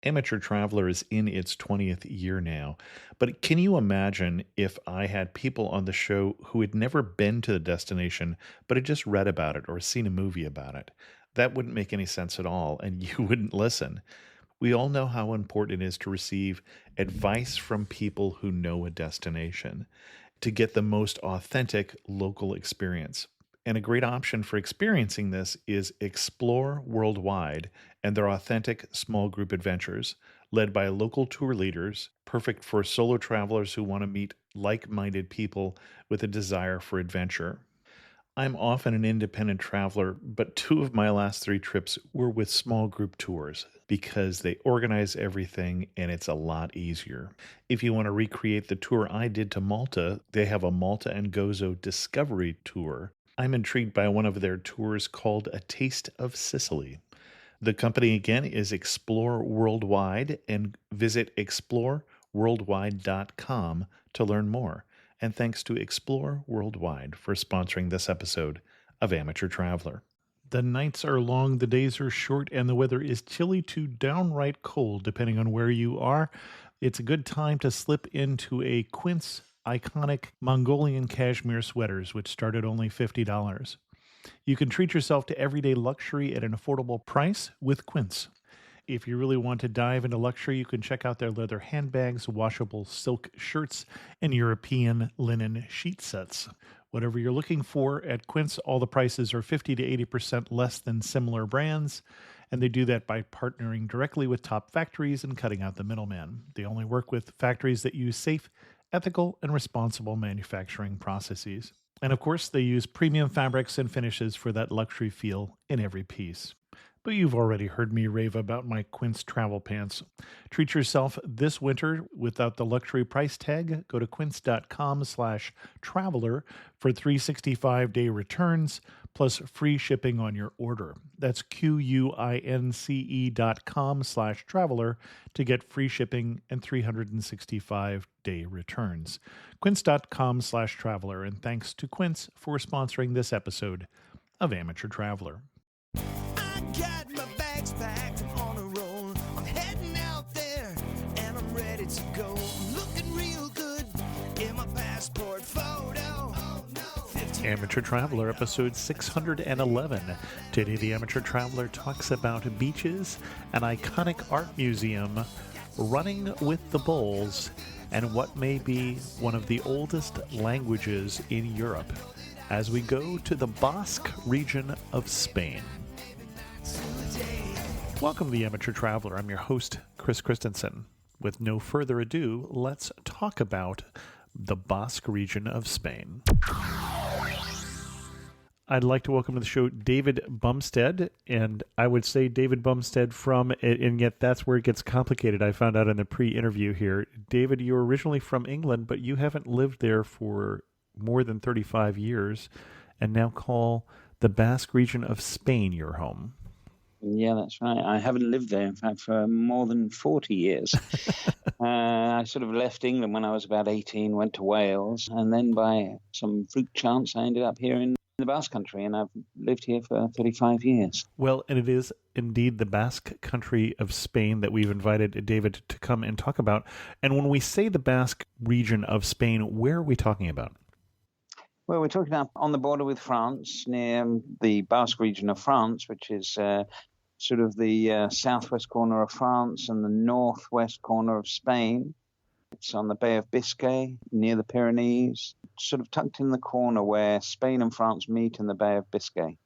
Amateur Traveler is in its 20th year now, but can you imagine if I had people on the show who had never been to the destination, but had just read about it or seen a movie about it? That wouldn't make any sense at all, and you wouldn't listen. We all know how important it is to receive advice from people who know a destination to get the most authentic local experience. And a great option for experiencing this is Explore Worldwide and their authentic small group adventures, led by local tour leaders, perfect for solo travelers who want to meet like minded people with a desire for adventure. I'm often an independent traveler, but two of my last three trips were with small group tours because they organize everything and it's a lot easier. If you want to recreate the tour I did to Malta, they have a Malta and Gozo Discovery Tour. I'm intrigued by one of their tours called A Taste of Sicily. The company again is Explore Worldwide, and visit exploreworldwide.com to learn more. And thanks to Explore Worldwide for sponsoring this episode of Amateur Traveler. The nights are long, the days are short, and the weather is chilly to downright cold, depending on where you are. It's a good time to slip into a Quince iconic Mongolian cashmere sweaters, which start at only $50. You can treat yourself to everyday luxury at an affordable price with Quince. If you really want to dive into luxury, you can check out their leather handbags, washable silk shirts, and European linen sheet sets. Whatever you're looking for at Quince, all the prices are 50 to 80% less than similar brands, and they do that by partnering directly with top factories and cutting out the middleman. They only work with factories that use safe, ethical, and responsible manufacturing processes. And of course, they use premium fabrics and finishes for that luxury feel in every piece. But you've already heard me rave about my Quince travel pants. Treat yourself this winter without the luxury price tag. Go to quince.com/traveler for 365-day returns plus free shipping on your order. That's QUINCE.com/traveler to get free shipping and 365-day returns. Quince.com/traveler. And thanks to Quince for sponsoring this episode of Amateur Traveler. Got my bags packed, I'm on a roll. I'm heading out there and I'm ready to go. I'm looking real good in my passport photo. Oh, no. Amateur Traveler, episode 611. Today, the Amateur Traveler talks about beaches, an iconic art museum, running with the bulls, and what may be one of the oldest languages in Europe as we go to the Basque Region of Spain. Welcome to the Amateur Traveler. I'm your host, Chris Christensen. With no further ado, let's talk about the Basque Region of Spain. I'd like to welcome to the show David Bumstead, and I would say David Bumstead from, and yet that's where it gets complicated. I found out in the pre-interview here. David, you're originally from England, but you haven't lived there for more than 35 years, and now call the Basque Region of Spain your home. Yeah, that's right. I haven't lived there, in fact, for more than 40 years. I sort of left England when I was about 18, went to Wales, and then by some freak chance, I ended up here in the Basque Country, and I've lived here for 35 years. Well, and it is indeed the Basque Country of Spain that we've invited David to come and talk about. And when we say the Basque Region of Spain, where are we talking about? Well, we're talking about on the border with France, near the Basque Region of France, which is sort of the southwest corner of France and the northwest corner of Spain. It's on the Bay of Biscay, near the Pyrenees, sort of tucked in the corner where Spain and France meet in the Bay of Biscay.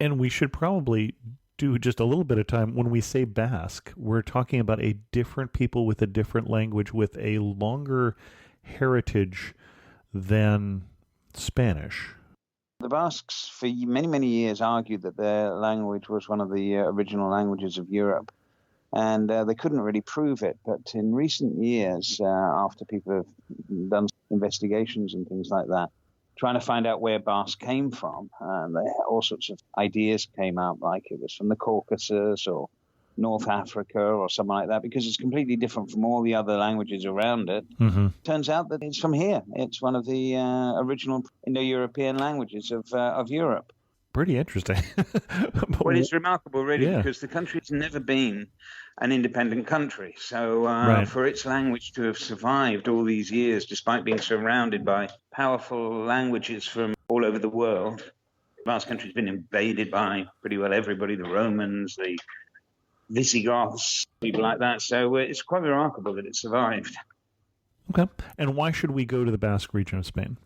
And we should probably do just a little bit of time. When we say Basque, we're talking about a different people with a different language with a longer heritage than Spanish. The Basques, for many, many years, argued that their language was one of the original languages of Europe, and they couldn't really prove it. But in recent years, after people have done investigations and things like that, trying to find out where Basque came from, all sorts of ideas came out, like it was from the Caucasus or North Africa or something like that, because it's completely different from all the other languages around it. Mm-hmm. Turns out that it's from here. It's one of the original Indo-European languages of Europe. Pretty interesting. Well, it's remarkable, really, Yeah. because the country's never been an independent country. So, Right. for its language to have survived all these years, despite being surrounded by powerful languages from all over the world, the Basque country's been invaded by pretty well everybody, the Romans, the Visigoths, people like that. So, it's quite remarkable that it survived. Okay. And why should we go to the Basque region of Spain?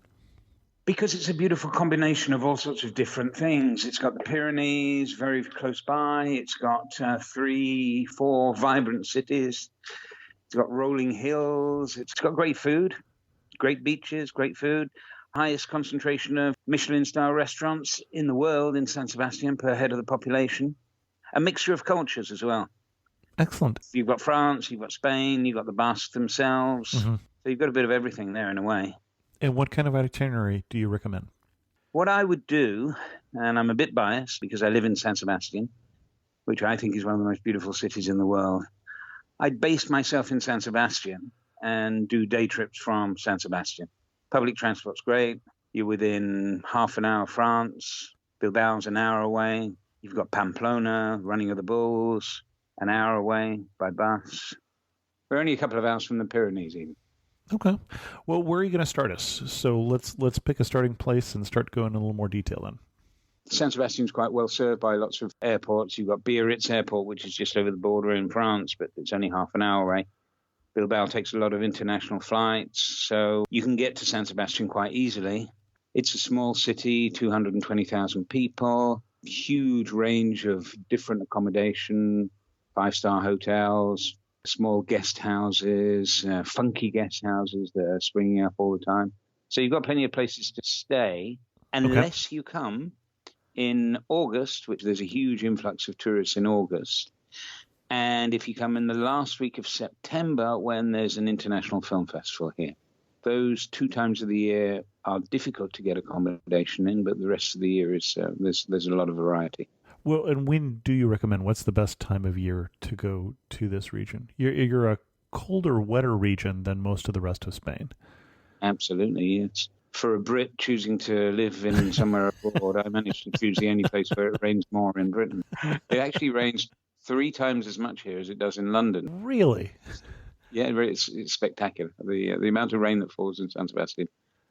Because it's a beautiful combination of all sorts of different things. It's got the Pyrenees very close by. It's got 3, 4 vibrant cities. It's got rolling hills. It's got great food, great beaches, great food. Highest concentration of Michelin-style restaurants in the world in San Sebastian per head of the population. A mixture of cultures as well. Excellent. You've got France, you've got Spain, you've got the Basques themselves. Mm-hmm. So you've got a bit of everything there in a way. And what kind of itinerary do you recommend? What I would do, and I'm a bit biased because I live in San Sebastian, which I think is one of the most beautiful cities in the world, I'd base myself in San Sebastian and do day trips from San Sebastian. Public transport's great. You're within half an hour of France. Bilbao's an hour away. You've got Pamplona, Running of the Bulls, an hour away by bus. We're only a couple of hours from the Pyrenees even. Okay. Well, where are you going to start us? So let's pick a starting place and start going in a little more detail then. San Sebastian's quite well served by lots of airports. You've got Biarritz Airport, which is just over the border in France, but it's only half an hour away. Bilbao takes a lot of international flights, so you can get to San Sebastian quite easily. It's a small city, 220,000 people, huge range of different accommodation, 5-star hotels, small guest houses, funky guest houses that are springing up all the time. So you've got plenty of places to stay, unless you come in August, which there's a huge influx of tourists in August. And if you come in the last week of September, when there's an international film festival here. Those 2 times of the year are difficult to get accommodation in, but the rest of the year is there's a lot of variety. Well, and when do you recommend? What's the best time of year to go to this region? You're a colder, wetter region than most of the rest of Spain. Absolutely. It's for a Brit choosing to live in somewhere abroad. I managed to choose the only place where it rains more in Britain. It actually rains 3 times as much here as it does in London. Really? Yeah, it's spectacular. The amount of rain that falls in San Sebastian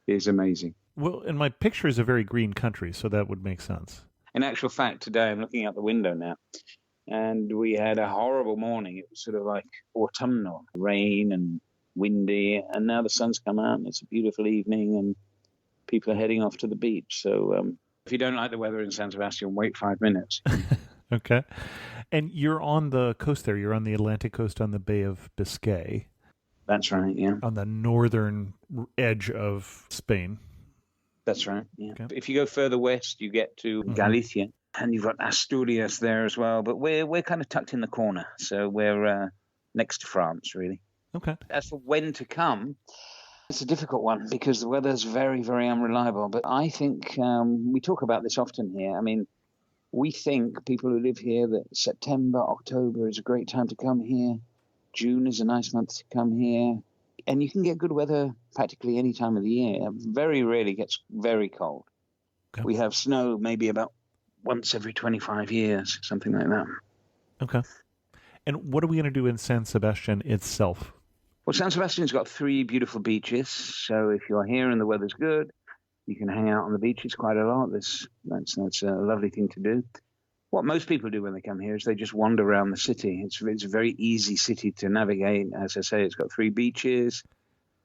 is amazing. Well, and my picture is a very green country, so that would make sense. In actual fact, today I'm looking out the window now, and we had a horrible morning. It was sort of like autumnal, rain and windy, and now the sun's come out, and it's a beautiful evening, and people are heading off to the beach. So if you don't like the weather in San Sebastian, wait 5 minutes. Okay. And you're on the coast there. You're on the Atlantic coast on the Bay of Biscay. That's right, yeah. On the northern edge of Spain. That's right, yeah. Okay. If you go further west, you get to Galicia, and you've got Asturias there as well. But we're kind of tucked in the corner, so we're next to France, really. Okay. As for when to come, it's a difficult one because the weather's very, very unreliable. But I think we talk about this often here. I mean, we think, people who live here, that September, October is a great time to come here. June is a nice month to come here. And you can get good weather practically any time of the year. It very rarely gets very cold. Okay. We have snow maybe about once every 25 years, something like that. Okay. And what are we going to do in San Sebastian itself? Well, San Sebastian's got 3 beautiful beaches. So if you're here and the weather's good, you can hang out on the beaches quite a lot. That's a lovely thing to do. What most people do when they come here is they just wander around the city. It's a very easy city to navigate. As I say, it's got 3 beaches.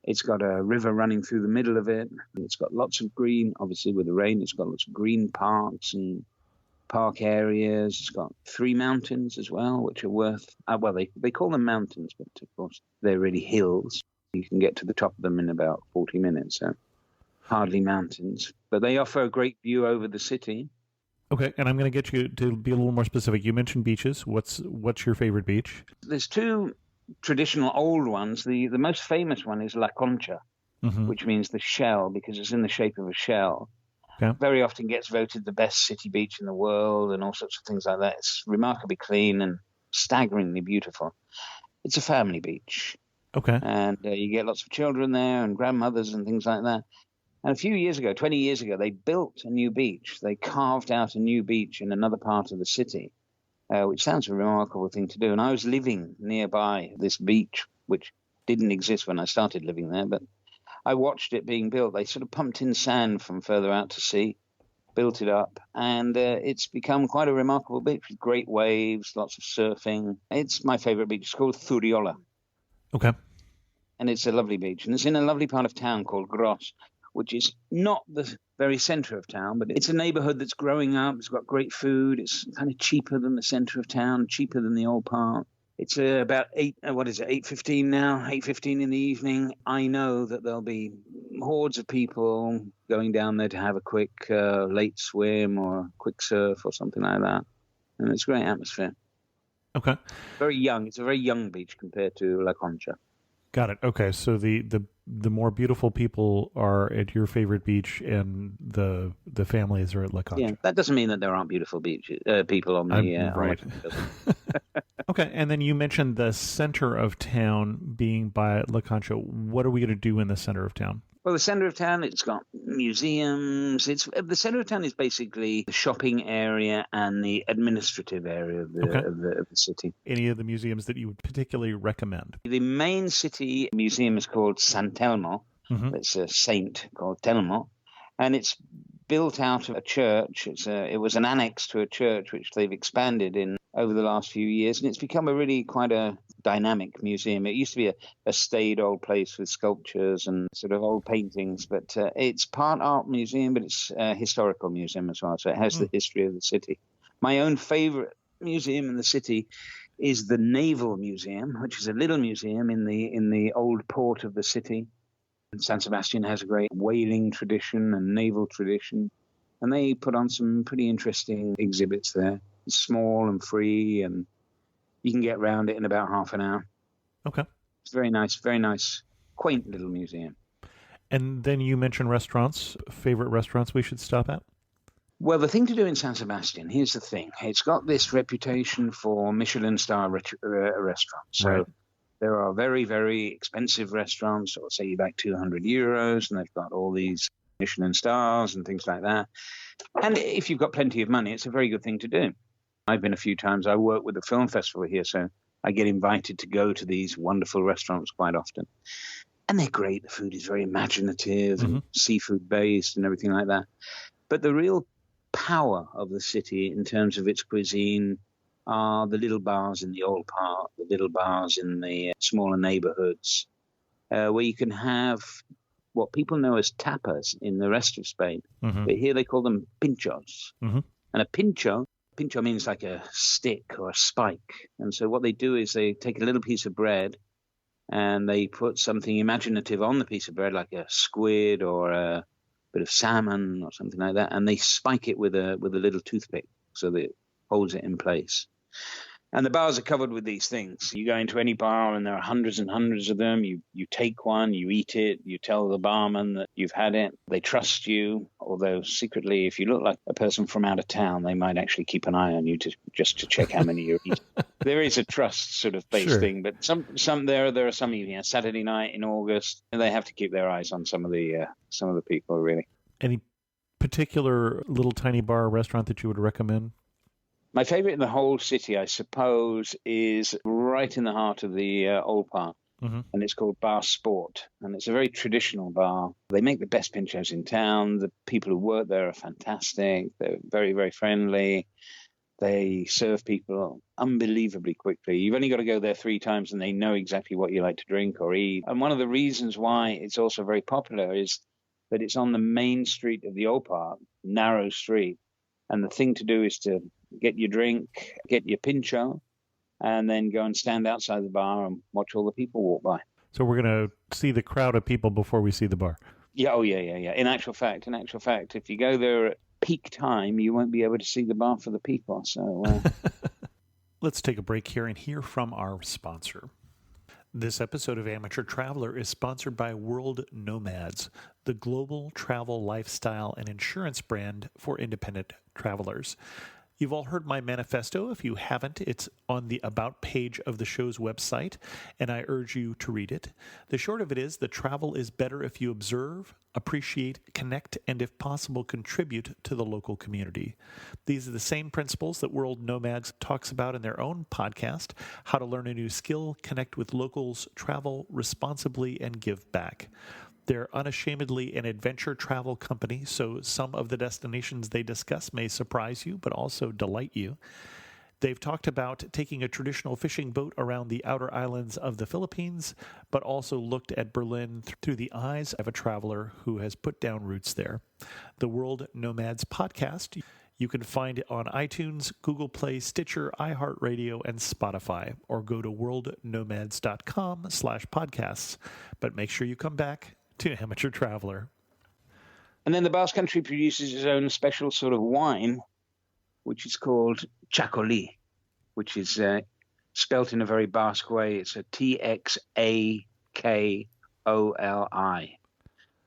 It's got a river running through the middle of it. It's got lots of green. Obviously, with the rain, it's got lots of green parks and park areas. It's got 3 mountains as well, which are worth... well, they call them mountains, but of course, they're really hills. You can get to the top of them in about 40 minutes, so hardly mountains. But they offer a great view over the city. Okay, and I'm going to get you to be a little more specific. You mentioned beaches. What's your favorite beach? There's 2 traditional old ones. The most famous one is La Concha, which means the shell, because it's in the shape of a shell. Okay. Very often gets voted the best city beach in the world and all sorts of things like that. It's remarkably clean and staggeringly beautiful. It's a family beach. Okay. And you get lots of children there and grandmothers and things like that. And a few years ago, 20 years ago, they built a new beach. They carved out a new beach in another part of the city, which sounds a remarkable thing to do. And I was living nearby this beach, which didn't exist when I started living there, but I watched it being built. They sort of pumped in sand from further out to sea, built it up, and it's become quite a remarkable beach with great waves, lots of surfing. It's my favorite beach. It's called Thuriola, Okay. and it's a lovely beach. And it's in a lovely part of town called Gros, which is not the very center of town, but it's a neighborhood that's growing up. It's got great food. It's kind of cheaper than the center of town, cheaper than the old part. It's about 8:15 now, 8:15 in the evening. I know that there'll be hordes of people going down there to have a quick late swim or a quick surf or something like that. And it's a great atmosphere. Okay. Very young. It's a very young beach compared to La Concha. Got it. Okay. So the more beautiful people are at your favorite beach, and the families are at La Concha. Yeah, that doesn't mean that there aren't beautiful people on the right. Okay, and then you mentioned the center of town being by La Concha. What are we going to do in the center of town? Well, the center of town, it's got museums. The center of town is basically the shopping area and the administrative area of the city. Any of the museums that you would particularly recommend? The main city museum is called San Telmo. Mm-hmm. It's a saint called Telmo, and it's built out of a church. It was an annex to a church which they've expanded in over the last few years, and it's become quite a dynamic museum. It used to be a staid old place with sculptures and sort of old paintings, but it's part art museum, but it's a historical museum as well, so it has the history of the city. My own favorite museum in the city is the Naval Museum, which is a little museum in the old port of the city. And San Sebastian has a great whaling tradition and naval tradition, and they put on some pretty interesting exhibits there. It's small and free, and you can get around it in about half an hour. Okay. It's very nice, quaint little museum. And then you mentioned restaurants. Favorite restaurants we should stop at? Well, the thing to do in San Sebastian, here's the thing. It's got this reputation for Michelin star restaurants. So right. There are very, very expensive restaurants, or say like €200, and they've got all these Michelin stars and things like that. And if you've got plenty of money, it's a very good thing to do. I've been a few times. I work with the film festival here, so I get invited to go to these wonderful restaurants quite often. And they're great. The food is very imaginative and seafood based and everything like that. But the real power of the city in terms of its cuisine are the little bars in the old part, the little bars in the smaller neighborhoods, where you can have what people know as tapas in the rest of Spain. Mm-hmm. But here they call them pinchos. Mm-hmm. And a pincho means like a stick or a spike. And so what they do is they take a little piece of bread and they put something imaginative on the piece of bread, like a squid or a bit of salmon or something like that, and they spike it with a little toothpick so that it holds it in place. And the bars are covered with these things. You go into any bar and there are hundreds and hundreds of them. You take one, you eat it, you tell the barman that you've had it. They trust you, although secretly, if you look like a person from out of town, they might actually keep an eye on you just to check how many you're eating. There is a trust sort of based thing, but there are some evenings, Saturday night in August, and they have to keep their eyes on some of the people, really. Any particular little tiny bar or restaurant that you would recommend? My favorite in the whole city, I suppose, is right in the heart of the old part, and it's called Bar Sport, and it's a very traditional bar. They make the best pinchos in town. The people who work there are fantastic. They're very, very friendly. They serve people unbelievably quickly. You've only got to go there 3 times, and they know exactly what you like to drink or eat. And one of the reasons why it's also very popular is that it's on the main street of the old part, narrow street, and the thing to do is to get your drink, get your pincho, and then go and stand outside the bar and watch all the people walk by. So we're going to see the crowd of people before we see the bar. Yeah, yeah. In actual fact, if you go there at peak time, you won't be able to see the bar for the people. So let's take a break here and hear from our sponsor. This episode of Amateur Traveler is sponsored by World Nomads, the global travel, lifestyle, and insurance brand for independent travelers. You've all heard my manifesto. If you haven't, it's on the About page of the show's website, and I urge you to read it. The short of it is that travel is better if you observe, appreciate, connect, and if possible, contribute to the local community. These are the same principles that World Nomads talks about in their own podcast, How to Learn a New Skill, Connect with Locals, Travel Responsibly, and Give Back. They're unashamedly an adventure travel company, so some of the destinations they discuss may surprise you, but also delight you. They've talked about taking a traditional fishing boat around the outer islands of the Philippines, but also looked at Berlin through the eyes of a traveler who has put down roots there. The World Nomads podcast, you can find it on iTunes, Google Play, Stitcher, iHeartRadio, and Spotify, or go to worldnomads.com/podcasts. But make sure you come back to Amateur Traveler. And then the Basque Country produces its own special sort of wine, which is called Chacoli, which is spelt in a very Basque way. It's a Txakoli.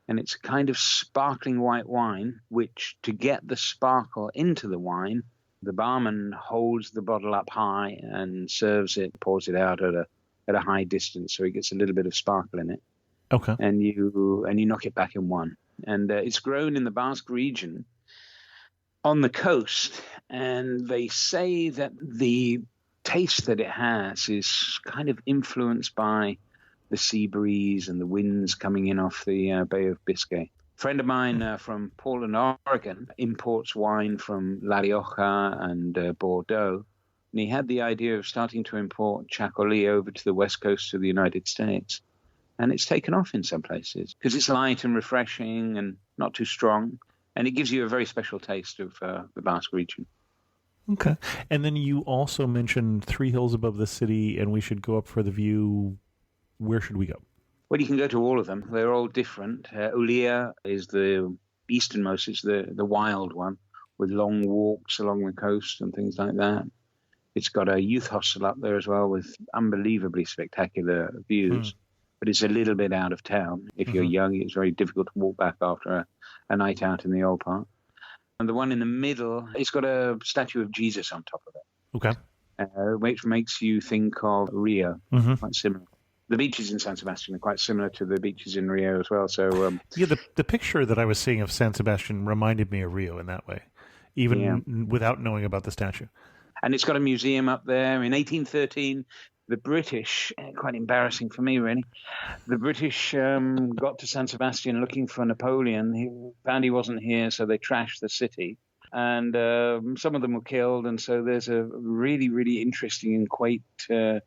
And it's a kind of sparkling white wine, which to get the sparkle into the wine, the barman holds the bottle up high and serves it, pours it out at a high distance, so it gets a little bit of sparkle in it. Okay. And you knock it back in one. And it's grown in the Basque region on the coast. And they say that the taste that it has is kind of influenced by the sea breeze and the winds coming in off the Bay of Biscay. A friend of mine from Portland, Oregon, imports wine from La Rioja and Bordeaux. And he had the idea of starting to import Chacoli over to the west coast of the United States. And it's taken off in some places because it's light and refreshing and not too strong. And it gives you a very special taste of the Basque region. Okay. And then you also mentioned 3 hills above the city, and we should go up for the view. Where should we go? Well, you can go to all of them. They're all different. Ulia is the easternmost. It's the wild one with long walks along the coast and things like that. It's got a youth hostel up there as well with unbelievably spectacular views. But it's a little bit out of town. If you're young, it's very difficult to walk back after a night out in the old part. And the one in the middle, it's got a statue of Jesus on top of it. Okay. Which makes you think of Rio, quite similar. The beaches in San Sebastian are quite similar to the beaches in Rio as well. So yeah, the picture that I was seeing of San Sebastian reminded me of Rio in that way, even without knowing about the statue. And it's got a museum up there. In 1813, the British, quite embarrassing for me really, the British got to San Sebastian looking for Napoleon. He found he wasn't here, so they trashed the city. And some of them were killed. And so there's a really, really interesting and quaint, they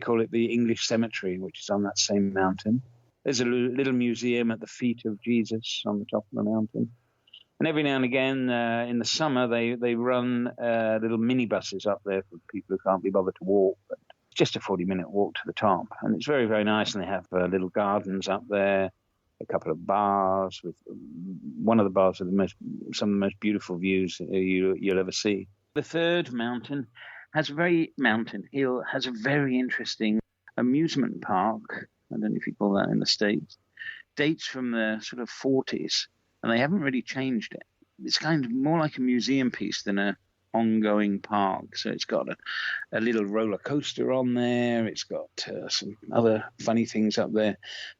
call it the English Cemetery, which is on that same mountain. There's a little museum at the feet of Jesus on the top of the mountain. And every now and again, in the summer, they run little minibuses up there for people who can't be bothered to walk. But it's just a 40-minute walk to the top. And it's very, very nice. And they have little gardens up there, a couple of bars. With one of the bars with some of the most beautiful views you'll ever see. The third mountain mountain hill has a very interesting amusement park. I don't know if you call that in the States. Dates from the sort of 40s, and they haven't really changed it. It's kind of more like a museum piece than a ongoing park. So it's got a little roller coaster on there. It's got some other funny things up there,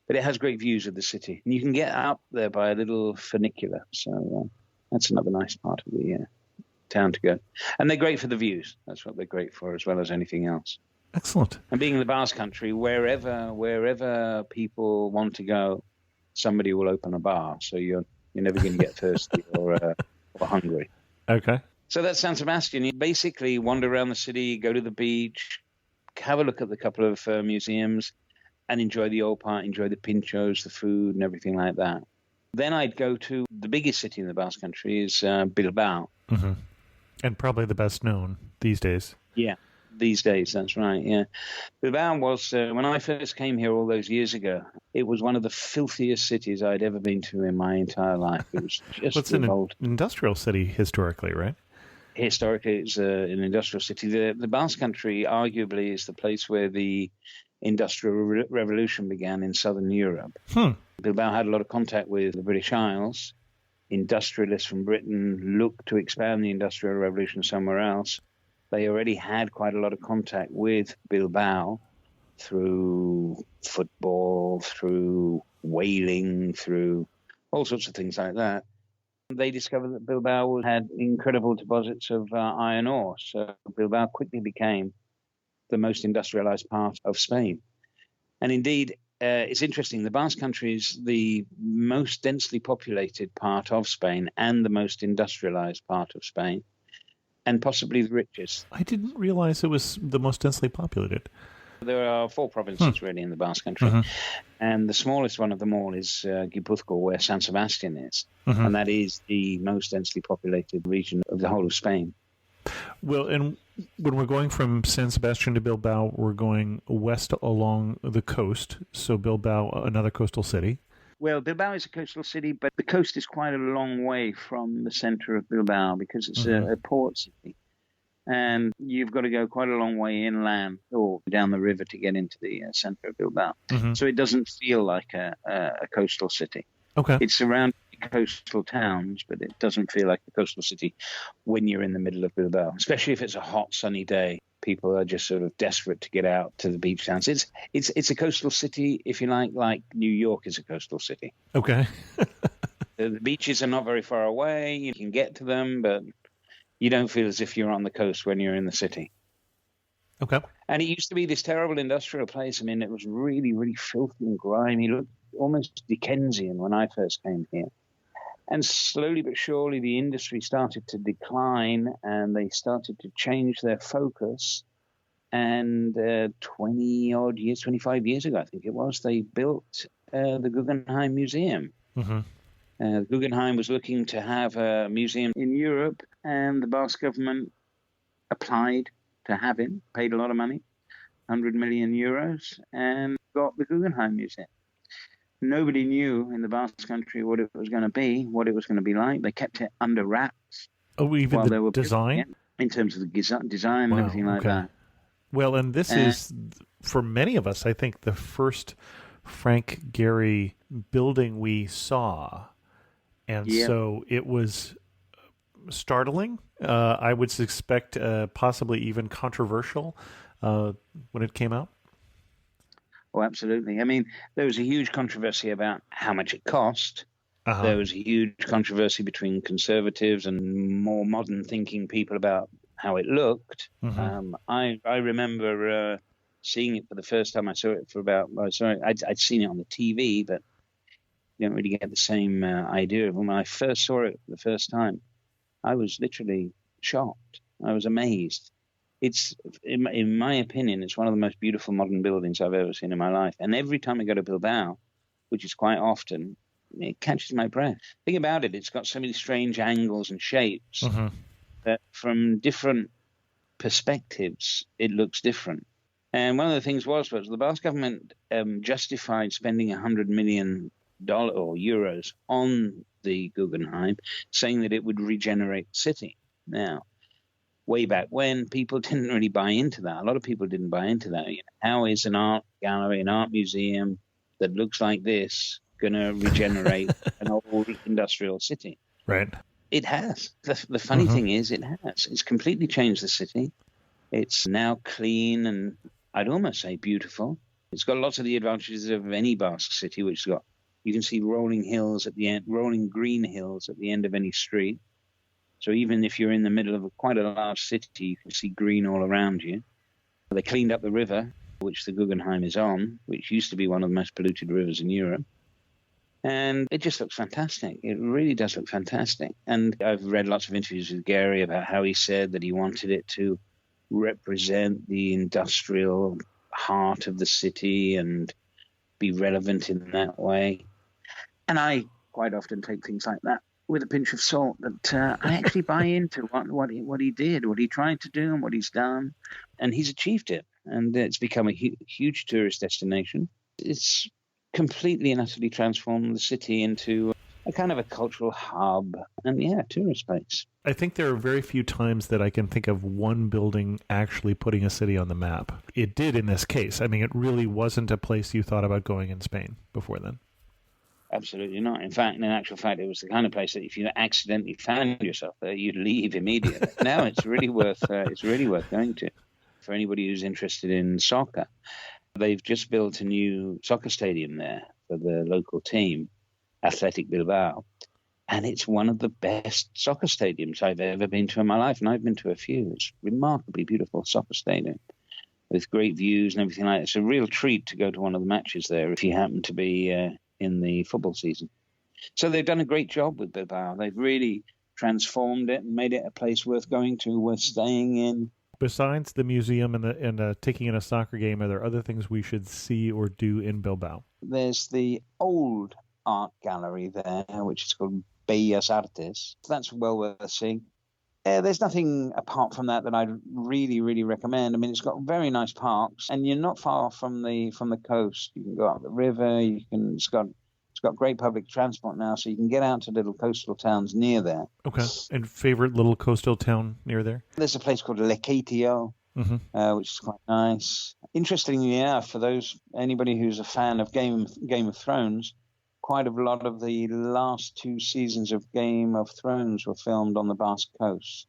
but it has great views of the city. And you can get up there by a little funicular. So that's another nice part of the town to go. And they're great for the views. That's what they're great for, as well as anything else. Excellent. And being in the Basque Country, wherever people want to go, somebody will open a bar. So you're never going to get thirsty or hungry. Okay. So that's San Sebastian. You basically wander around the city, go to the beach, have a look at the couple of museums, and enjoy the old part, enjoy the pinchos, the food, and everything like that. Then I'd go to the biggest city in the Basque Country is Bilbao. Mm-hmm. And probably the best known these days. Yeah, these days, that's right, yeah. Bilbao was, when I first came here all those years ago, it was one of the filthiest cities I'd ever been to in my entire life. It was just it's an industrial city historically, right? Historically, it's an industrial city. The Basque Country arguably is the place where the Industrial Revolution began in southern Europe. Bilbao had a lot of contact with the British Isles, industrialists from Britain looked to expand the Industrial Revolution somewhere else, they already had quite a lot of contact with Bilbao through football, through whaling, through all sorts of things like that. They discovered that Bilbao had incredible deposits of iron ore. So Bilbao quickly became the most industrialized part of Spain. And indeed, it's interesting, the Basque Country is the most densely populated part of Spain and the most industrialized part of Spain, and possibly the richest. I didn't realize it was the most densely populated. There are 4 provinces really in the Basque Country, and the smallest one of them all is Guipúzcoa, where San Sebastian is, and that is the most densely populated region of the whole of Spain. Well, and when we're going from San Sebastian to Bilbao, we're going west along the coast, so Bilbao, another coastal city. Well, Bilbao is a coastal city, but the coast is quite a long way from the center of Bilbao because it's a port city. And you've got to go quite a long way inland or down the river to get into the center of Bilbao. So it doesn't feel like a coastal city. Okay. It's surrounded by coastal towns, but it doesn't feel like a coastal city when you're in the middle of Bilbao, especially if it's a hot, sunny day. People are just sort of desperate to get out to the beach towns. It's a coastal city, if you like New York is a coastal city. Okay. The beaches are not very far away. You can get to them, but you don't feel as if you're on the coast when you're in the city. Okay. And it used to be this terrible industrial place. I mean, it was really, really filthy and grimy. It looked almost Dickensian when I first came here. And slowly but surely, the industry started to decline and they started to change their focus. And 25 years ago, I think it was, they built the Guggenheim Museum. Guggenheim was looking to have a museum in Europe, and the Basque government applied to have it, paid a lot of money, 100 million euros, and got the Guggenheim Museum. Nobody knew in the Basque Country what it was going to be, what it was going to be like. They kept it under wraps. Oh, even while the they were design? in terms of the design and everything like that. Well, and this is, for many of us, I think, the first Frank Gehry building we saw. And so it was startling. I would suspect possibly even controversial when it came out. Oh, absolutely. I mean, there was a huge controversy about how much it cost. There was a huge controversy between conservatives and more modern thinking people about how it looked. I remember seeing it for the first time. I saw it I'd seen it on the TV, but you don't really get the same idea of it. When I first saw it the first time, I was literally shocked. I was amazed. It's, in my opinion, it's one of the most beautiful modern buildings I've ever seen in my life. And every time I go to Bilbao, which is quite often, it catches my breath. Think about it. It's got so many strange angles and shapes that from different perspectives, it looks different. And one of the things was the Basque government justified spending $100 million or euros on the Guggenheim, saying that it would regenerate the city. Now, way back when, people didn't really buy into that. A lot of people didn't buy into that. You know, how is an art gallery, an art museum that looks like this going to regenerate an old industrial city? Right. It has. The funny thing is, it has. It's completely changed the city. It's now clean and I'd almost say beautiful. It's got lots of the advantages of any Basque city, which has got, you can see rolling hills at the end, rolling green hills at the end of any street. So even if you're in the middle of quite a large city, you can see green all around you. They cleaned up the river, which the Guggenheim is on, which used to be one of the most polluted rivers in Europe. And it just looks fantastic. It really does look fantastic. And I've read lots of interviews with Gehry about how he said that he wanted it to represent the industrial heart of the city and be relevant in that way. And I quite often take things like that with a pinch of salt, but I actually buy into what he did, what he tried to do and what he's done. And he's achieved it. And it's become a huge tourist destination. It's completely and utterly transformed the city into a kind of a cultural hub and, tourist place. I think there are very few times that I can think of one building actually putting a city on the map. It did in this case. I mean, it really wasn't a place you thought about going in Spain before then. Absolutely not. In actual fact, it was the kind of place that if you accidentally found yourself there, you'd leave immediately. Now it's really worth going to for anybody who's interested in soccer. They've just built a new soccer stadium there for the local team, Athletic Bilbao, and it's one of the best soccer stadiums I've ever been to in my life, and I've been to a few. It's a remarkably beautiful soccer stadium with great views and everything like that. It's a real treat to go to one of the matches there if you happen to be in the football season. So they've done a great job with Bilbao. They've really transformed it and made it a place worth going to, worth staying in. Besides the museum and taking in a soccer game, are there other things we should see or do in Bilbao? There's the old art gallery there, which is called Bellas Artes. That's well worth seeing. There's nothing apart from that I'd really, really recommend. I mean, it's got very nice parks, and you're not far from the coast. You can go up the river. It's got great public transport now, so you can get out to little coastal towns near there. Okay. And favorite little coastal town near there? There's a place called Lequeitio, which is quite nice. Interestingly enough, for anybody who's a fan of Game of Thrones, quite a lot of the last 2 seasons of Game of Thrones were filmed on the Basque Coast.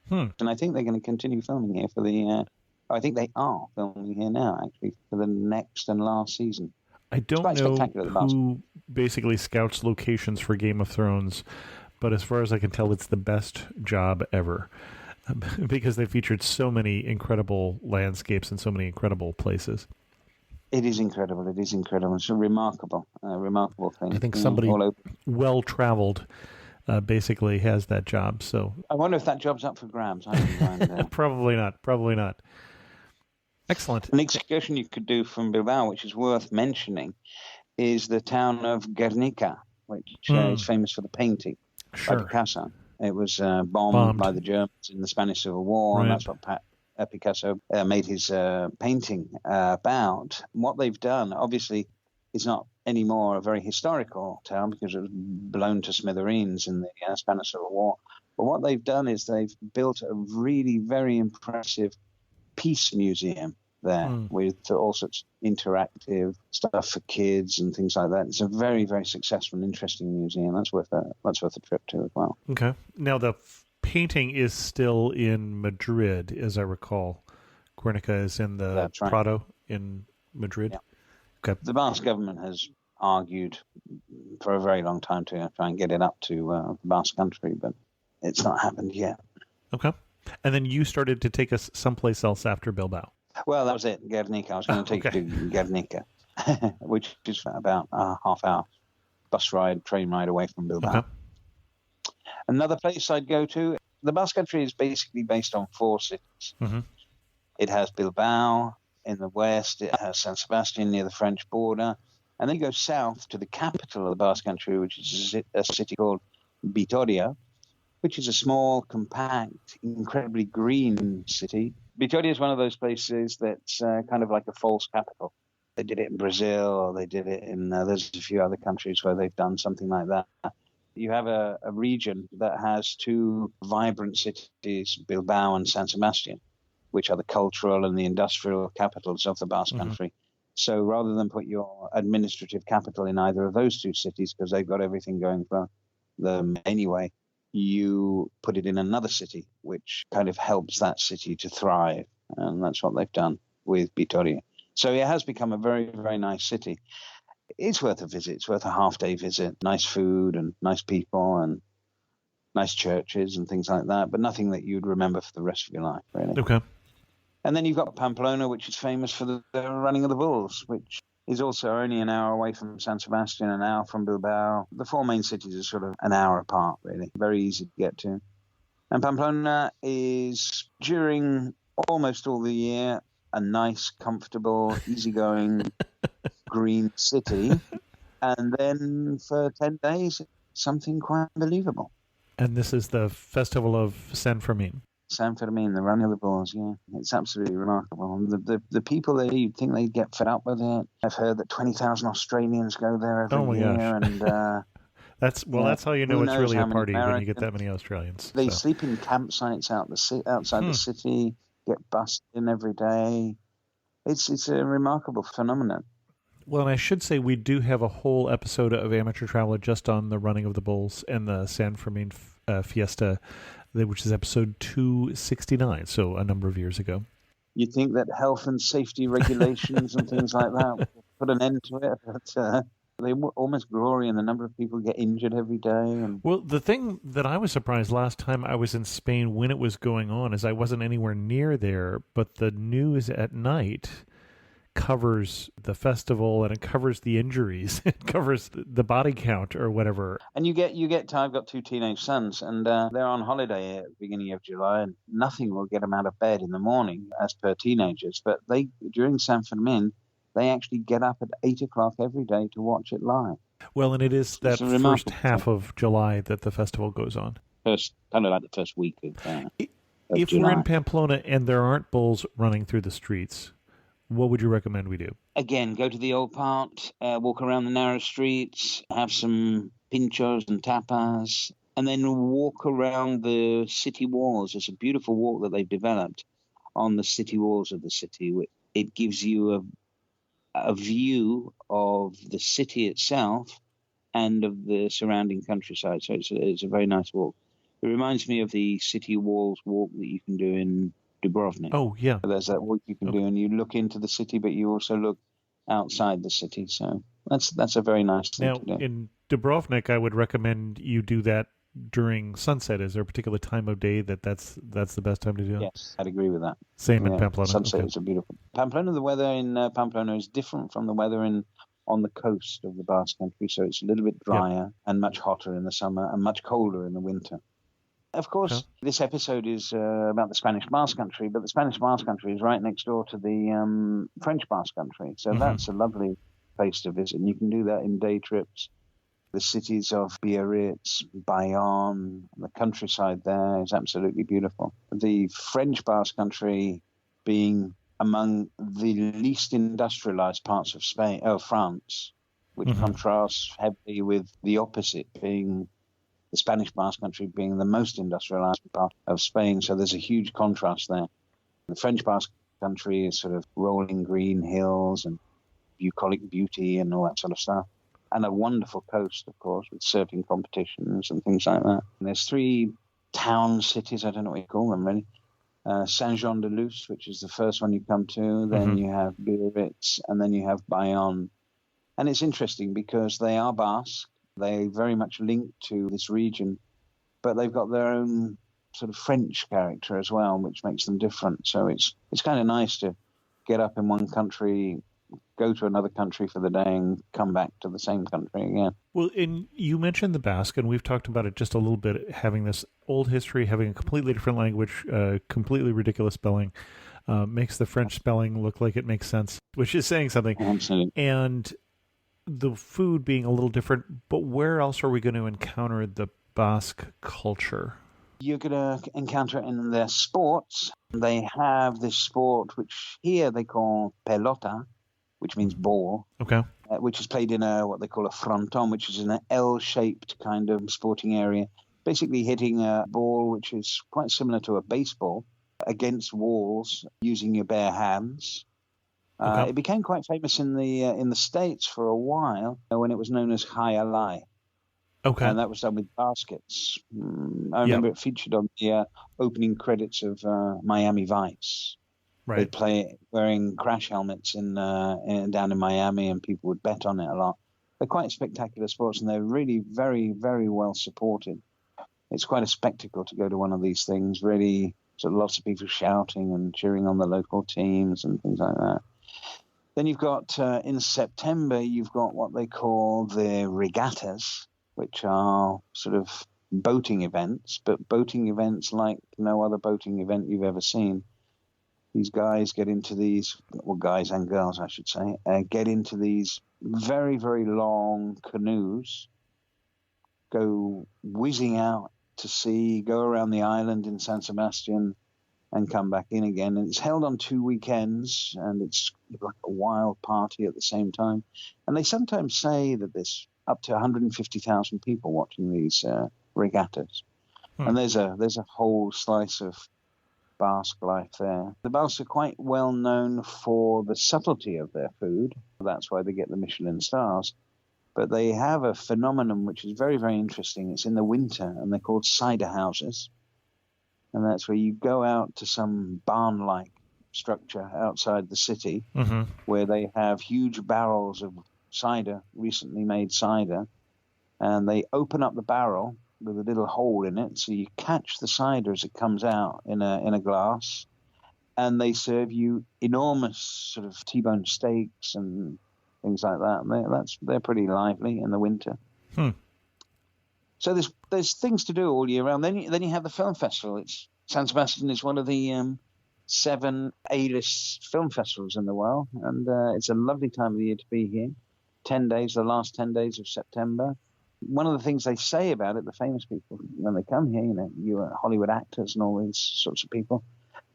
And I think they're going to continue filming here I think they are filming here now, actually, for the next and last season. I don't know who basically scouts locations for Game of Thrones, but as far as I can tell, it's the best job ever because they featured so many incredible landscapes and so many incredible places. It is incredible. It's a remarkable thing. I think somebody well-traveled basically has that job. So I wonder if that job's up for grabs. Probably not. Excellent. An excursion you could do from Bilbao, which is worth mentioning, is the town of Guernica, which is famous for the painting by Picasso. It was bombed by the Germans in the Spanish Civil War, and that's what Picasso made his painting about. What they've done, obviously, is not anymore a very historical town because it was blown to smithereens in the Spanish Civil War. But what they've done is they've built a really very impressive peace museum there with all sorts of interactive stuff for kids and things like that. It's a very, very successful and interesting museum. That's worth a trip to as well. Okay. Now the painting is still in Madrid, as I recall. Guernica is in the Prado in Madrid. Yeah. Okay. The Basque government has argued for a very long time to try and get it up to the Basque country, but it's not happened yet. Okay. And then you started to take us someplace else after Bilbao. Well, that was it, Guernica. I was going to take you to Guernica, which is about a half-hour train ride away from Bilbao. Okay. Another place I'd go to, the Basque Country is basically based on 4 cities. It has Bilbao in the west, it has San Sebastian near the French border, and then you go south to the capital of the Basque Country, which is a city called Vitoria, which is a small, compact, incredibly green city. Vitoria is one of those places that's kind of like a false capital. They did it in Brazil, or they did it in, there's a few other countries where they've done something like that. You have a region that has 2 vibrant cities, Bilbao and San Sebastian, which are the cultural and the industrial capitals of the Basque Country. So rather than put your administrative capital in either of those 2 cities, because they've got everything going for them anyway, you put it in another city, which kind of helps that city to thrive. And that's what they've done with Vitoria. So it has become a very, very nice city. It's worth a visit. It's worth a half-day visit. Nice food and nice people and nice churches and things like that, but nothing that you'd remember for the rest of your life, really. Okay. And then you've got Pamplona, which is famous for the running of the bulls, which is also only an hour away from San Sebastian, an hour from Bilbao. The 4 main cities are sort of an hour apart, really. Very easy to get to. And Pamplona is, during almost all the year, a nice, comfortable, easygoing, green city. And then for 10 days, something quite unbelievable. And this is the Festival of San Fermin. San Fermin, the running of the bulls, yeah. It's absolutely remarkable. And the people there, you'd think they'd get fed up with it. I've heard that 20,000 Australians go there every year. And that's how you know it's really a party, when you get that many Australians. They sleep in campsites outside the city, get bussed in every day. It's a remarkable phenomenon. Well, and I should say we do have a whole episode of Amateur Traveler just on the running of the bulls and the San Fermin Fiesta, which is episode 269, so a number of years ago. You'd think that health and safety regulations and things like that would put an end to it, but they almost glory in the number of people who get injured every day. And well, the thing that I was surprised last time I was in Spain when it was going on is I wasn't anywhere near there, but the news at night covers the festival and it covers the injuries. It covers the body count or whatever. And you get. I've got two teenage sons, and they're on holiday at the beginning of July, and nothing will get them out of bed in the morning, as per teenagers. But they during San Fermin, they actually get up at 8 o'clock every day to watch it live. Well, and it is that first half of July that the festival goes on. Kind of like the first week of if July. we're in Pamplona and there aren't bulls running through the streets, what would you recommend we do? Again, go to the old part, walk around the narrow streets, have some pinchos and tapas, and then walk around the city walls. There's a beautiful walk that they've developed on the city walls of the city. It gives you a view of the city itself and of the surrounding countryside. So it's a very nice walk. It reminds me of the city walls walk that you can do in Dubrovnik. Oh, yeah. There's that walk you can do, and you look into the city, but you also look outside the city. So that's a very nice thing to do. Now, in Dubrovnik, I would recommend you do that during sunset. Is there a particular time of day that's the best time to do it? Yes, I'd agree with that. Same in Pamplona. Sunset is a beautiful. Pamplona, the weather in Pamplona is different from the weather on the coast of the Basque Country, so it's a little bit drier and much hotter in the summer and much colder in the winter. Of course, This episode is about the Spanish Basque Country, but the Spanish Basque Country is right next door to the French Basque Country. So that's a lovely place to visit. And you can do that in day trips. The cities of Biarritz, Bayonne, the countryside there is absolutely beautiful. The French Basque Country being among the least industrialized parts of France, which contrasts heavily with the opposite being the Spanish Basque Country being the most industrialized part of Spain. So there's a huge contrast there. The French Basque Country is sort of rolling green hills and bucolic beauty and all that sort of stuff. And a wonderful coast, of course, with surfing competitions and things like that. And there's 3 town cities, I don't know what you call them really. Saint-Jean-de-Luz, which is the first one you come to. Then you have Biarritz, and then you have Bayonne. And it's interesting because they are Basque. They very much link to this region, but they've got their own sort of French character as well, which makes them different. So it's kind of nice to get up in one country, go to another country for the day, and come back to the same country again. Well, and you mentioned the Basque, and we've talked about it just a little bit, having this old history, having a completely different language, completely ridiculous spelling, makes the French spelling look like it makes sense, which is saying something. Absolutely. And the food being a little different, but where else are we going to encounter the Basque culture? You're going to encounter it in their sports. They have this sport, which here they call pelota, which means ball. Okay. Which is played in what they call a fronton, which is in an L-shaped kind of sporting area. Basically hitting a ball, which is quite similar to a baseball, against walls using your bare hands. It became quite famous in the States for a while when it was known as high alai. Okay. And that was done with baskets. I remember it featured on the opening credits of Miami Vice. Right. They'd play it wearing crash helmets down in Miami, and people would bet on it a lot. They're quite spectacular sports, and they're really very, very well supported. It's quite a spectacle to go to one of these things, really. So lots of people shouting and cheering on the local teams and things like that. Then you've got, in September, you've got what they call the regattas, which are sort of boating events, but boating events like no other boating event you've ever seen. These guys get into these, well, guys and girls, I should say, get into these very, very long canoes, go whizzing out to sea, go around the island in San Sebastian, and come back in again. And it's held on 2 weekends, and it's like a wild party at the same time. And they sometimes say that there's up to 150,000 people watching these regattas. And there's a whole slice of Basque life there. The Basques are quite well known for the subtlety of their food. That's why they get the Michelin stars. But they have a phenomenon which is very, very interesting. It's in the winter, and they're called cider houses. And that's where you go out to some barn-like structure outside the city, where they have huge barrels of cider, recently made cider, and they open up the barrel with a little hole in it, so you catch the cider as it comes out in a glass, and they serve you enormous sort of T-bone steaks and things like that. They're pretty lively in the winter. So there's things to do all year round. Then you have the film festival. San Sebastian is one of the 7 A-list film festivals in the world, and it's a lovely time of the year to be here. 10 days, the last 10 days of September. One of the things they say about it, the famous people, when they come here, you Hollywood actors and all these sorts of people,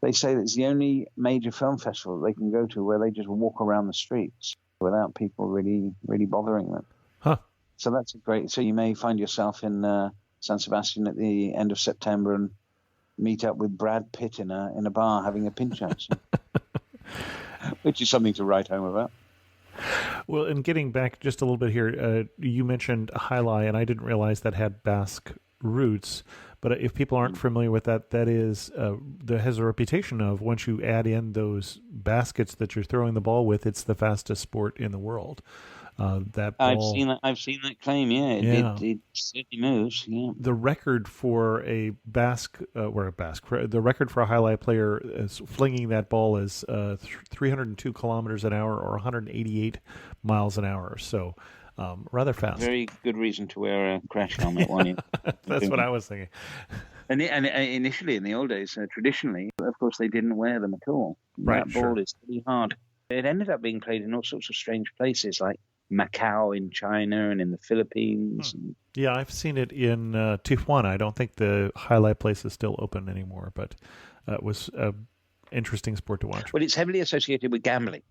they say that it's the only major film festival they can go to where they just walk around the streets without people really, really bothering them. So that's great. So you may find yourself in San Sebastian at the end of September and meet up with Brad Pitt in a bar having a pinchos, which is something to write home about. Well, and getting back just a little bit here, you mentioned Jai, and I didn't realize that had Basque roots. But if people aren't familiar with that, that has a reputation of, once you add in those baskets that you're throwing the ball with, it's the fastest sport in the world. That ball, I've seen that claim. Yeah, it certainly moves. Yeah. The record for the record for a highlight player is flinging that ball is 302 kilometers an hour, or 188 miles an hour. So rather fast. Very good reason to wear a crash helmet. That's what I was thinking. And initially, in the old days, traditionally, of course, they didn't wear them at all. Right, that ball is pretty hard. It ended up being played in all sorts of strange places, like Macau in China and in the Philippines. Yeah, I've seen it in Tijuana. I don't think the highlight place is still open anymore, but it was an interesting sport to watch. Well, it's heavily associated with gambling.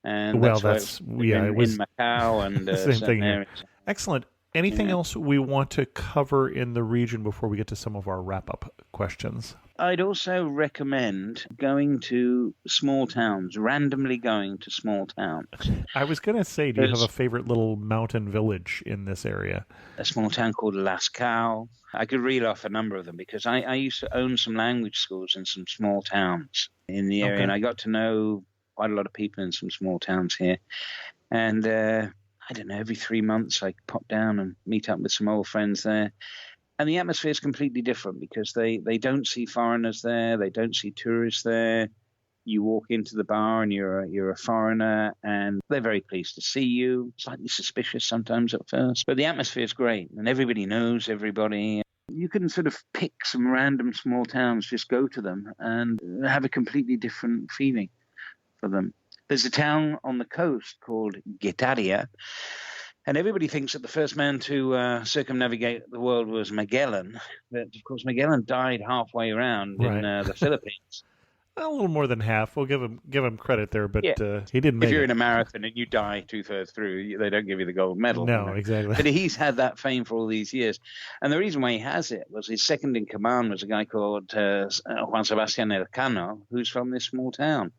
And it was in Macau and same thing. areas. Excellent. Anything else we want to cover in the region before we get to some of our wrap-up questions? I'd also recommend going to small towns, randomly going to small towns. I was going to say, do you have a favorite little mountain village in this area? A small town called Lascaux. I could reel off a number of them because I used to own some language schools in some small towns in the area, and I got to know quite a lot of people in some small towns here. And I don't know, every 3 months I pop down and meet up with some old friends there. And the atmosphere is completely different because they don't see foreigners there. They don't see tourists there. You walk into the bar and you're a foreigner, and they're very pleased to see you. Slightly suspicious sometimes at first, but the atmosphere is great, and everybody knows everybody. You can sort of pick some random small towns, just go to them, and have a completely different feeling for them. There's a town on the coast called Guetaria. And everybody thinks that the first man to circumnavigate the world was Magellan. But, of course, Magellan died halfway around in the Philippines. A little more than half. We'll give him credit there, but he didn't make it. If you're in a marathon and you die 2/3 through, they don't give you the gold medal. No, exactly. But he's had that fame for all these years. And the reason why he has it was his second in command was a guy called Juan Sebastian Elcano, who's from this small town.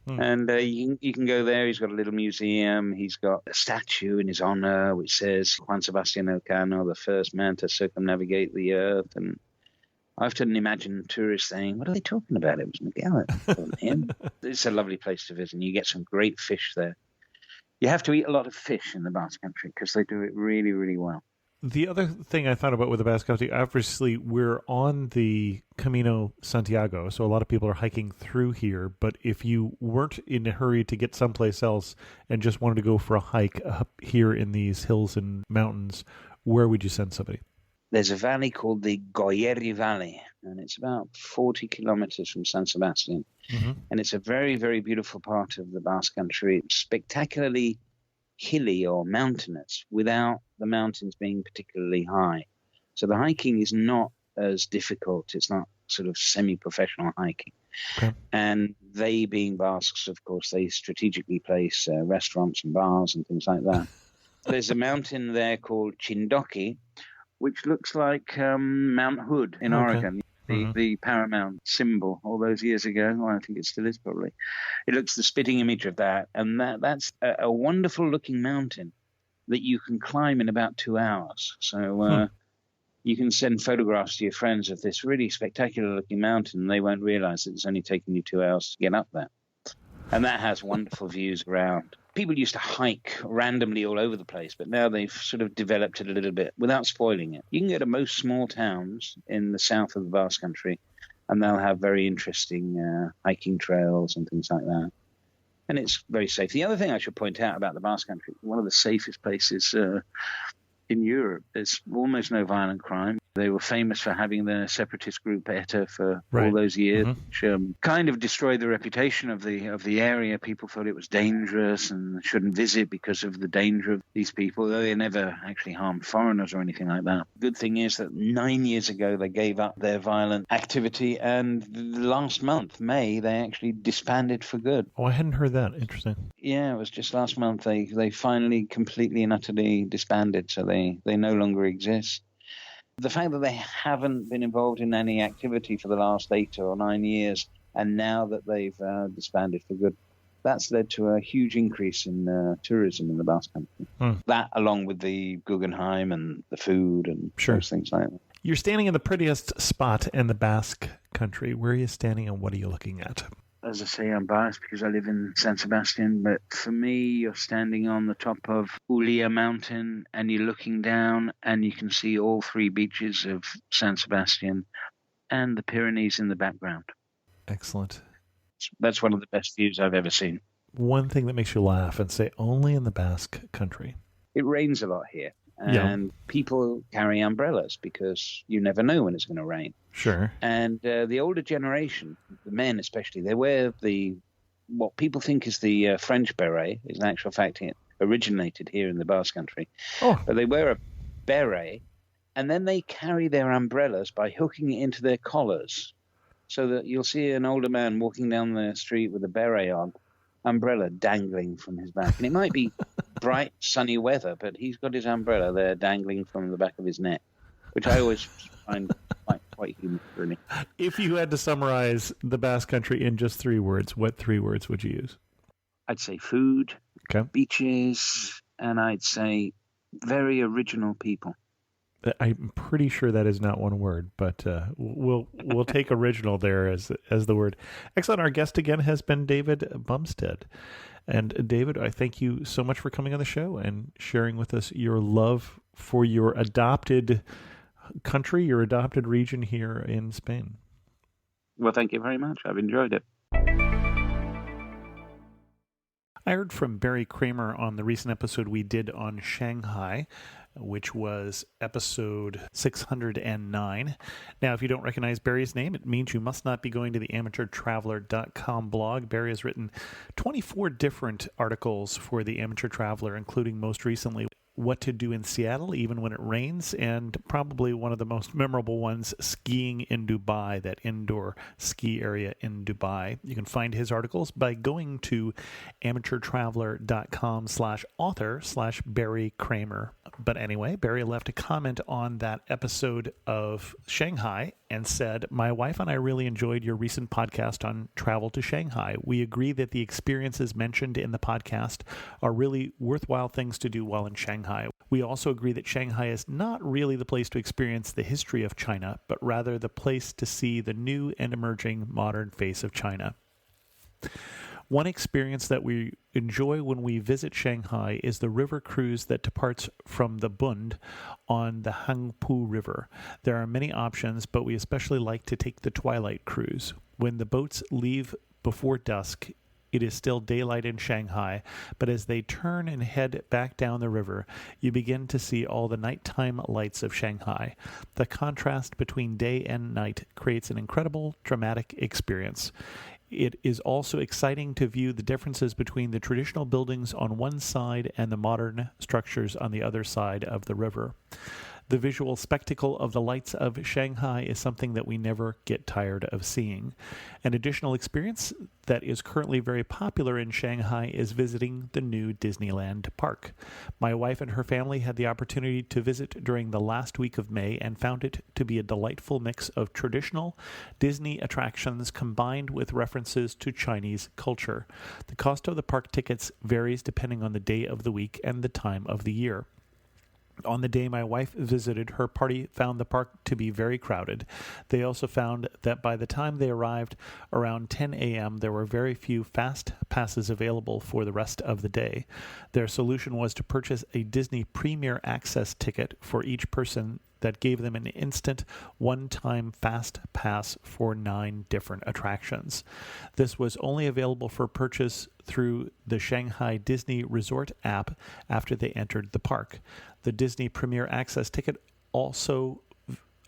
And you can go there. He's got a little museum. He's got a statue in his honor which says Juan Sebastian Elcano, the first man to circumnavigate the earth. And I often imagine tourists saying, what are they talking about? It was Magellan. It wasn't him. It's a lovely place to visit, and you get some great fish there. You have to eat a lot of fish in the Basque Country because they do it really, really well. The other thing I thought about with the Basque Country, obviously we're on the Camino Santiago, so a lot of people are hiking through here. But if you weren't in a hurry to get someplace else and just wanted to go for a hike up here in these hills and mountains, where would you send somebody? There's a valley called the Goyeri Valley, and it's about 40 kilometers from San Sebastian. And it's a very, very beautiful part of the Basque Country. It's spectacularly hilly or mountainous without the mountains being particularly high. So the hiking is not as difficult. It's not sort of semi-professional hiking. Okay. And they, being Basques, of course, they strategically place restaurants and bars and things like that. There's a mountain there called Chindoki, which looks like Mount Hood in Oregon. the paramount symbol all those years ago. Well, I think it still is probably. It looks the spitting image of that, and that's a wonderful looking mountain that you can climb in about 2 hours. So you can send photographs to your friends of this really spectacular looking mountain, and they won't realize that it's only taken you 2 hours to get up there. And that has wonderful views around. People used to hike randomly all over the place, but now they've sort of developed it a little bit without spoiling it. You can go to most small towns in the south of the Basque Country, and they'll have very interesting hiking trails and things like that. And it's very safe. The other thing I should point out about the Basque Country, one of the safest places in Europe. There's almost no violent crime. They were famous for having the separatist group ETA for all those years, which kind of destroyed the reputation of the area. People thought it was dangerous and shouldn't visit because of the danger of these people, though they never actually harmed foreigners or anything like that. Good thing is that 9 years ago they gave up their violent activity, and last month, May, they actually disbanded for good. Oh, I hadn't heard that. Interesting. Yeah, it was just last month they finally completely and utterly disbanded, so they no longer exist. The fact that they haven't been involved in any activity for the last 8 or 9 years, and now that they've disbanded for good, that's led to a huge increase in tourism in the Basque Country. That, along with the Guggenheim and the food and those things like that. You're standing in the prettiest spot in the Basque Country. Where are you standing, and what are you looking at? As I say, I'm biased because I live in San Sebastian, but for me, you're standing on the top of Ulia Mountain and you're looking down and you can see all 3 beaches of San Sebastian and the Pyrenees in the background. Excellent. That's one of the best views I've ever seen. One thing that makes you laugh and say only in the Basque Country. It rains a lot here. And people carry umbrellas because you never know when it's going to rain. Sure. And the older generation, the men especially, they wear what people think is the French beret. In actual fact, it originated here in the Basque Country. Oh. But they wear a beret, and then they carry their umbrellas by hooking it into their collars, so that you'll see an older man walking down the street with a beret on, umbrella dangling from his back. And it might be bright, sunny weather, but he's got his umbrella there dangling from the back of his neck, which I always find quite humorous, really. If you had to summarize the Basque Country in just 3 words, what 3 words would you use? I'd say food, beaches, and I'd say very original people. I'm pretty sure that is not one word, but we'll take original there as the word. Excellent. Our guest again has been David Bumstead. And David, I thank you so much for coming on the show and sharing with us your love for your adopted country, your adopted region here in Spain. Well, thank you very much. I've enjoyed it. I heard from Barry Kramer on the recent episode we did on Shanghai, which was episode 609. Now, if you don't recognize Barry's name, it means you must not be going to the amateurtraveler.com blog. Barry has written 24 different articles for the Amateur Traveler, including most recently What to Do in Seattle, Even When It Rains, and probably one of the most memorable ones, Skiing in Dubai, that indoor ski area in Dubai. You can find his articles by going to amateurtraveler.com/author/Barry Kramer. But anyway, Barry left a comment on that episode of Shanghai and said, "My wife and I really enjoyed your recent podcast on travel to Shanghai. We agree that the experiences mentioned in the podcast are really worthwhile things to do while in Shanghai. We also agree that Shanghai is not really the place to experience the history of China, but rather the place to see the new and emerging modern face of China. One experience that we enjoy when we visit Shanghai is the river cruise that departs from the Bund on the Hangpu River. There are many options, but we especially like to take the twilight cruise. When the boats leave before dusk, it is still daylight in Shanghai, but as they turn and head back down the river, you begin to see all the nighttime lights of Shanghai. The contrast between day and night creates an incredible, dramatic experience. It is also exciting to view the differences between the traditional buildings on one side and the modern structures on the other side of the river. The visual spectacle of the lights of Shanghai is something that we never get tired of seeing. An additional experience that is currently very popular in Shanghai is visiting the new Disneyland park. My wife and her family had the opportunity to visit during the last week of May and found it to be a delightful mix of traditional Disney attractions combined with references to Chinese culture. The cost of the park tickets varies depending on the day of the week and the time of the year. On the day my wife visited, her party found the park to be very crowded. They also found that by the time they arrived around 10 a.m., there were very few fast passes available for the rest of the day. Their solution was to purchase a Disney Premier Access ticket for each person that gave them an instant one-time fast pass for 9 different attractions. This was only available for purchase through the Shanghai Disney Resort app after they entered the park. The Disney Premier Access ticket also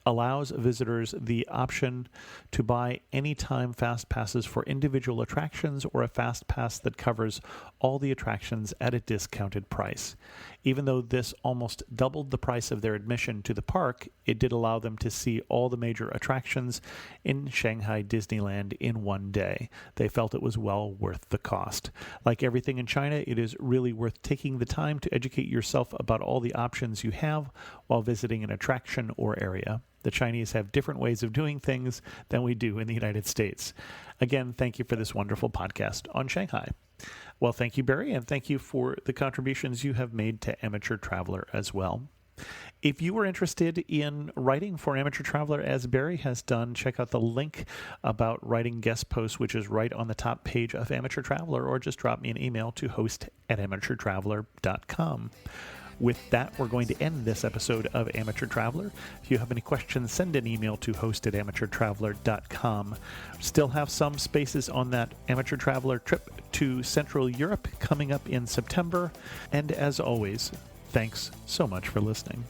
allows visitors the option to buy anytime fast passes for individual attractions or a fast pass that covers all the attractions at a discounted price. Even though this almost doubled the price of their admission to the park, it did allow them to see all the major attractions in Shanghai Disneyland in one day. They felt it was well worth the cost. Like everything in China, it is really worth taking the time to educate yourself about all the options you have while visiting an attraction or area. The Chinese have different ways of doing things than we do in the United States. Again, thank you for this wonderful podcast on Shanghai. Well, thank you, Barry, and thank you for the contributions you have made to Amateur Traveler as well. If you were interested in writing for Amateur Traveler as Barry has done, check out the link about writing guest posts, which is right on the top page of Amateur Traveler, or just drop me an email to host@amateurtraveler.com. With that, we're going to end this episode of Amateur Traveler. If you have any questions, send an email to host@amateurtraveler.com. Still have some spaces on that Amateur Traveler trip to Central Europe coming up in September. And as always, thanks so much for listening.